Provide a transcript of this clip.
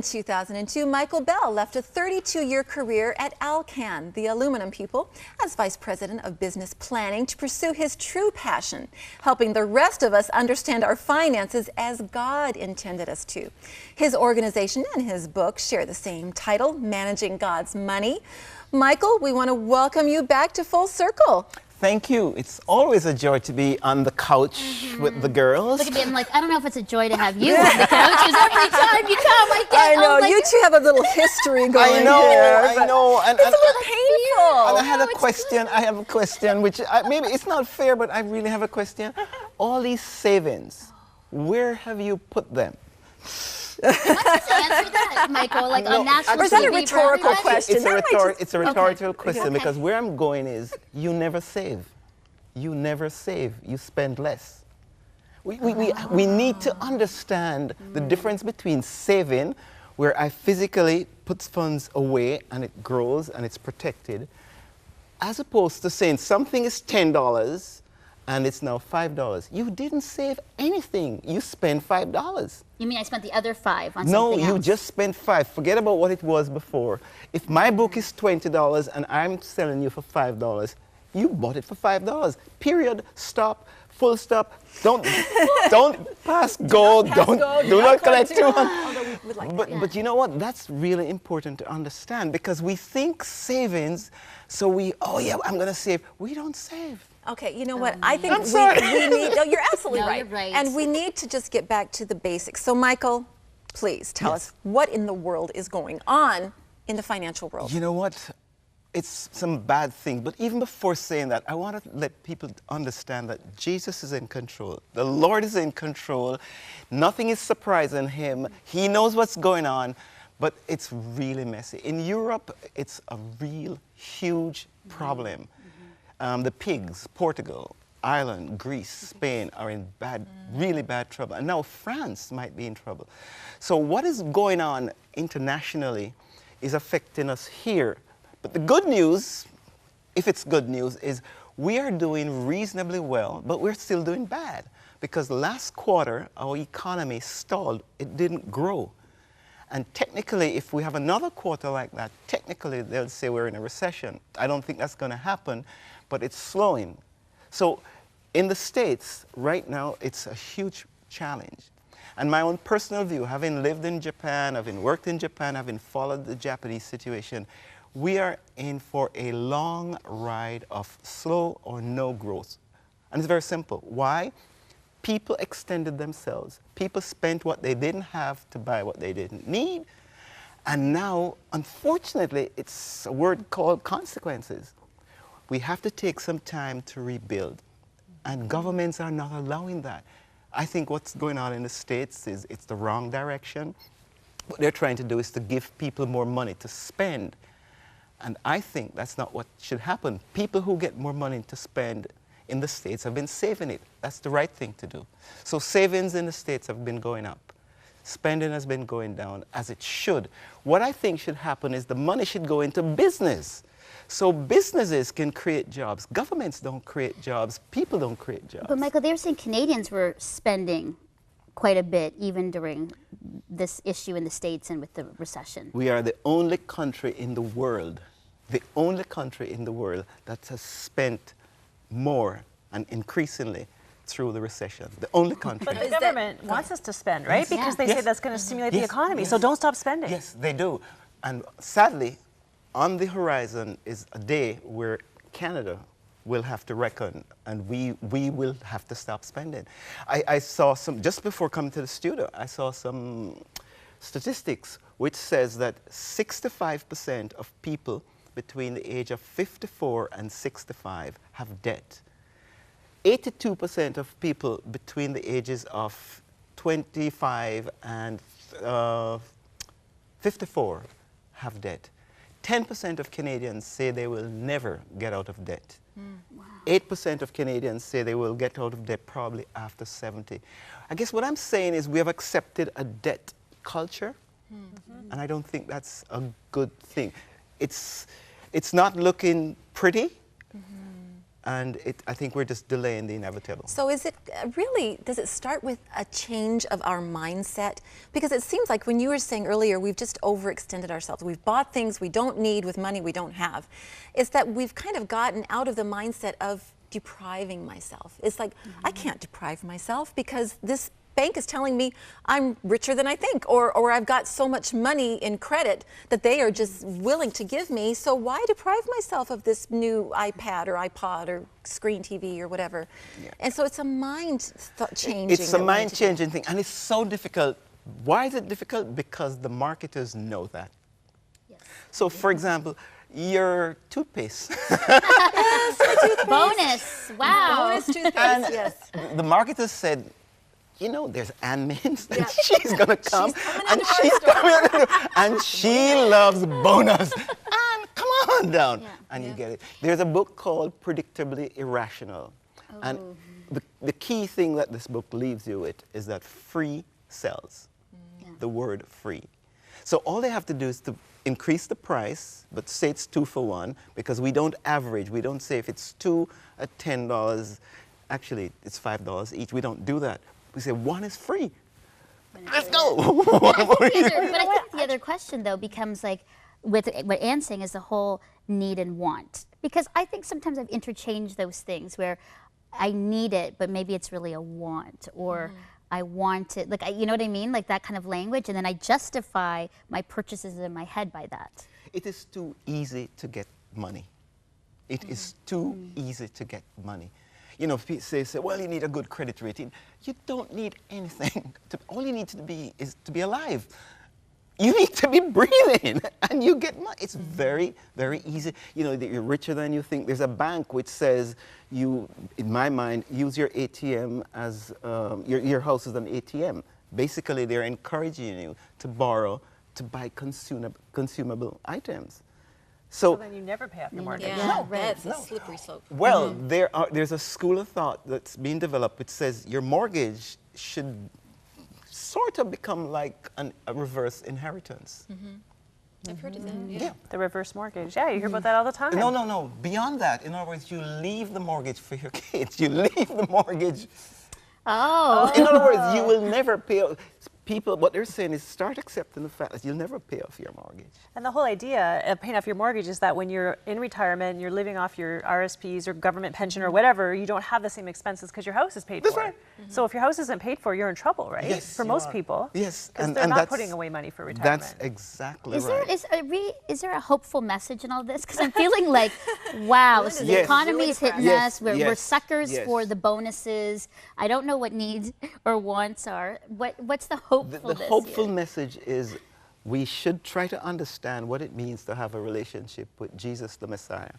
In 2002, Michel Bell left a 32-year career at Alcan, the aluminum people, as Vice President of Business Planning to pursue his true passion, helping the rest of us understand our finances as God intended us to. His organization and his book share the same title, Managing God's Money. Michel, we want to welcome you back to Full Circle. Thank you. It's always a joy to be on the couch with the girls. Look at me, I'm like, I don't know if it's a joy to have you on the couch, because every time you come, I know, you two have a little history going I know, here. I know. And, it's a little painful. And I had a question, I have a question, which maybe it's not fair, but I really have a question. All these savings, where have you put them? Let's just answer that, Michel, like on national TV. Or is that a rhetorical question? It's a rhetorical question because where I'm going is you never save. You never save. You spend less. We need to understand the difference between saving, where I physically put funds away and it grows and it's protected, as opposed to saying something is $10 and it's now $5. You didn't save anything. You spent $5. You mean I spent the other $5 on something else? No, you just spent $5. Forget about what it was before. If my book is $20 and I'm selling you for $5, you bought it for $5. Period. Stop. Full stop. Don't pass go. Do not collect too much. But you know what? That's really important to understand because we think savings. So I'm going to save. We don't save. Okay, you know what? I think I'm sorry. we need, no, you're absolutely right. You're right. And we need to just get back to the basics. So, Michel, please tell us what in the world is going on in the financial world. You know what? It's some bad thing. But even before saying that, I want to let people understand that Jesus is in control. The Lord is in control. Nothing is surprising him. He knows what's going on. But it's really messy. In Europe, it's a real huge problem. The pigs, Portugal, Ireland, Greece, Spain are in really bad trouble. And now France might be in trouble. So what is going on internationally is affecting us here. But the good news, if it's good news, is we are doing reasonably well, but we're still doing bad. Because last quarter, our economy stalled. It didn't grow. And technically, if we have another quarter like that, technically they'll say we're in a recession. I don't think that's going to happen, but it's slowing. So in the States, right now, it's a huge challenge. And my own personal view, having lived in Japan, having worked in Japan, having followed the Japanese situation, we are in for a long ride of slow or no growth. And it's very simple. Why? People extended themselves. People spent what they didn't have to buy what they didn't need. And now, unfortunately, it's a word called consequences. We have to take some time to rebuild. And governments are not allowing that. I think what's going on in the States is it's the wrong direction. What they're trying to do is to give people more money to spend. And I think that's not what should happen. People who get more money to spend in the States have been saving it. That's the right thing to do. So savings in the States have been going up. Spending has been going down, as it should. What I think should happen is the money should go into business. So businesses can create jobs. Governments don't create jobs. People don't create jobs. But Michel, they were saying Canadians were spending quite a bit, even during this issue in the States and with the recession. We are the only country in the world that has spent more and increasingly through the recession. The only country. But the government wants us to spend, right? Because they say that's going to stimulate the economy. So don't stop spending. Yes, they do. And sadly, on the horizon is a day where Canada will have to reckon and we will have to stop spending. I saw some, just before coming to the studio, I saw some statistics which says that 65% of people between the age of 54 and 65 have debt. 82% of people between the ages of 25 and 54 have debt. 10% of Canadians say they will never get out of debt. Wow. 8% of Canadians say they will get out of debt probably after 70. I guess what I'm saying is we have accepted a debt culture, and I don't think that's a good thing. It's not looking pretty, And I think we're just delaying the inevitable. So is it really, does it start with a change of our mindset? Because it seems like when you were saying earlier, we've just overextended ourselves. We've bought things we don't need with money we don't have. It's that we've kind of gotten out of the mindset of depriving myself. It's like, I can't deprive myself because this bank is telling me I'm richer than I think, or I've got so much money in credit that they are just willing to give me, so why deprive myself of this new iPad or iPod or screen TV or whatever? Yeah. And so it's a mind-changing. It's a mind-changing thing, and it's so difficult. Why is it difficult? Because the marketers know that. Yes. So, for example, your toothpaste. Yes, my toothpaste. Bonus, wow. Bonus toothpaste, yes. The marketers said, you know, there's Ann Mintz, and she's gonna come, she's coming and she loves bonus. And come on down, and you get it. There's a book called Predictably Irrational, and the key thing that this book leaves you with is that free sells. The word free. So all they have to do is to increase the price, but say it's 2 for 1, because we don't average. We don't say if it's 2 at $10, actually it's $5 each. We don't do that. We say 1 is free. Let's go. But I think the other question, though, becomes like, with what Ann's saying is the whole need and want. Because I think sometimes I've interchanged those things where I need it, but maybe it's really a want, or I want it. Like, you know what I mean? Like that kind of language. And then I justify my purchases in my head by that. It is too easy to get money. It is too easy to get money. You know, people say, well, you need a good credit rating. You don't need anything. All you need to be is to be alive. You need to be breathing, and you get money. It's very, very easy. You know, that you're richer than you think. There's a bank which says you, in my mind, use your ATM as, your house as an ATM. Basically, they're encouraging you to borrow to buy consumable items. So then you never pay off your mortgage. Yeah, no, that's a slippery slope. Well, there's a school of thought that's being developed which says your mortgage should sort of become like a reverse inheritance. I've heard of that. Yeah. The reverse mortgage. Yeah, you hear about that all the time. No. Beyond that, in other words, you leave the mortgage for your kids. You leave the mortgage. Oh. In other words, you will never pay. People, what they're saying is start accepting the fact that you'll never pay off your mortgage. And the whole idea of paying off your mortgage is that when you're in retirement, you're living off your RSPs or government pension or whatever, you don't have the same expenses because your house is paid for. Right. So if your house isn't paid for, you're in trouble, right? Yes, for most people. Yes. Because they're not putting away money for retirement. That's exactly Is right. is there a hopeful message in all this? Because I'm feeling like, wow, so the economy is hitting us. We're suckers for the bonuses. I don't know what needs or wants are. What's the hopefulness? The hopeful message is we should try to understand what it means to have a relationship with Jesus the Messiah.